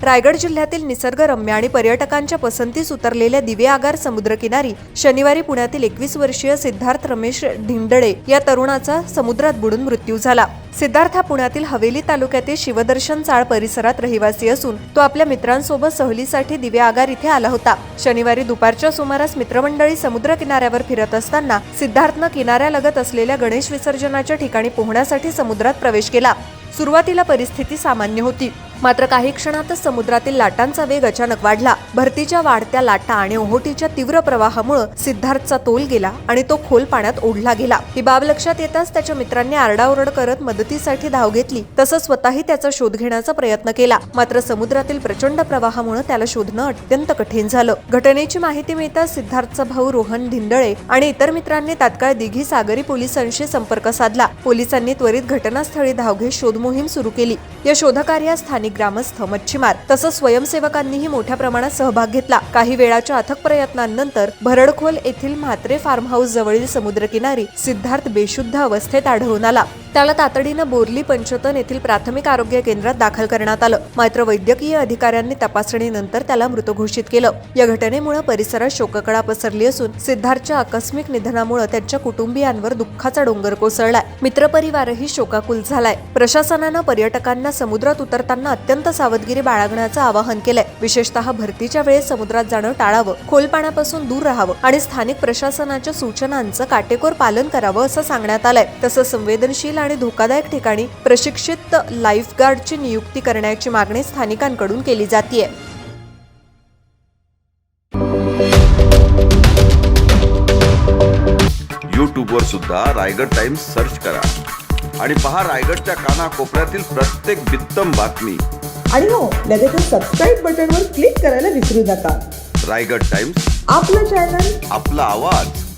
रायगड जिल्ह्यातील निसर्गरम्य आणि पर्यटकांच्या पसंतीस उतरलेल्या दिवे आगार समुद्रकिनारी शनिवारी पुण्यातील 21 वर्षीय सिद्धार्थ रमेश ढिंडळे या तरुणाचा समुद्रात बुडून मृत्यू झाला। सिद्धार्थ हा पुण्यातील हवेली तालुक्यातील शिवदर्शन चाळ परिसरात रहिवासी असून तो आपल्या मित्रांसोबत सहलीसाठी दिवे आगार इथे आला होता। शनिवारी दुपारच्या सुमारास मित्रमंडळी समुद्र किनाऱ्यावर फिरत असताना सिद्धार्थनं किनाऱ्यालगत असलेल्या गणेश विसर्जनाच्या ठिकाणी पोहण्यासाठी समुद्रात प्रवेश केला। सुरुवातीला परिस्थिती सामान्य होती, मात्र काही क्षणातच समुद्रातील लाटांचा वेग अचानक वाढला। भरतीच्या वाढत्या लाटा आणि ओहोटीच्या तीव्र प्रवाहामुळे सिद्धार्थचा तोल गेला आणि तो खोल पाण्यात ओढला गेला। ही बाब लक्षात येताच त्याच्या मित्रांनी आरडाओरड करत मदतीसाठी धाव घेतली, तसंच स्वतःही त्याचा शोध घेण्याचा प्रयत्न केला। मात्र समुद्रातील प्रचंड प्रवाहामुळे त्याला शोधणं अत्यंत कठीण झालं। घटनेची माहिती मिळताच सिद्धार्थचा भाऊ रोहन ढिंडळे आणि इतर मित्रांनी तात्काळ दिघी सागरी पोलिसांशी संपर्क साधला। पोलिसांनी त्वरित घटनास्थळी धाव घेत शोध मोहीम सुरू केली। या शोधकार्यात स्थानिक ग्रामस्थ, मच्छीमार तसंच स्वयंसेवकांनीही मोठ्या प्रमाणात सहभाग घेतला। काही वेळाच्या अथक प्रयत्नांनंतर भरडखोल येथील म्हात्रे फार्म हाऊस जवळील समुद्रकिनारी सिद्धार्थ बेशुद्ध अवस्थेत आढळून आला। त्याला तातडीनं बोर्ली पंचतन येथील प्राथमिक आरोग्य केंद्रात दाखल करण्यात आलं, मात्र वैद्यकीय अधिकाऱ्यांनी तपासणीनंतर त्याला मृत घोषित केलं। या घटनेमुळे परिसरात शोककळा पसरली असून सिद्धार्थच्या आकस्मिक निधनामुळे त्यांच्या कुटुंबियांवर दुःखाचा डोंगर कोसळलाय। मित्रपरिवारही शोकाकुल झालाय। प्रशासनानं पर्यटकांना समुद्रात उतरताना अत्यंत सावधगिरी बाळगण्याचं आवाहन केलंय। विशेषतः भरतीच्या वेळेस समुद्रात जाणं टाळावं, खोल पाण्यापासून दूर राहावं आणि स्थानिक प्रशासनाच्या सूचनांचं काटेकोर पालन करावं असं सांगण्यात आलंय। तसंच संवेदनशील आणि धोकादायक ठिकाणी प्रशिक्षित लाईफगार्डची नियुक्ती करण्याची मागणी स्थानिकांकडून केली जातीये। यूट्यूबवर सुद्धा रायगड टाइम्स सर्च करा आणि पहा रायगडच्या कानाकोपऱ्यातील प्रत्येक बित्तम बातमी। आणि हो, लगेचच सबस्क्राईब बटनवर क्लिक करायला विसरू नका। रायगड टाइम्स, आपलं चॅनल, आपला आवाज।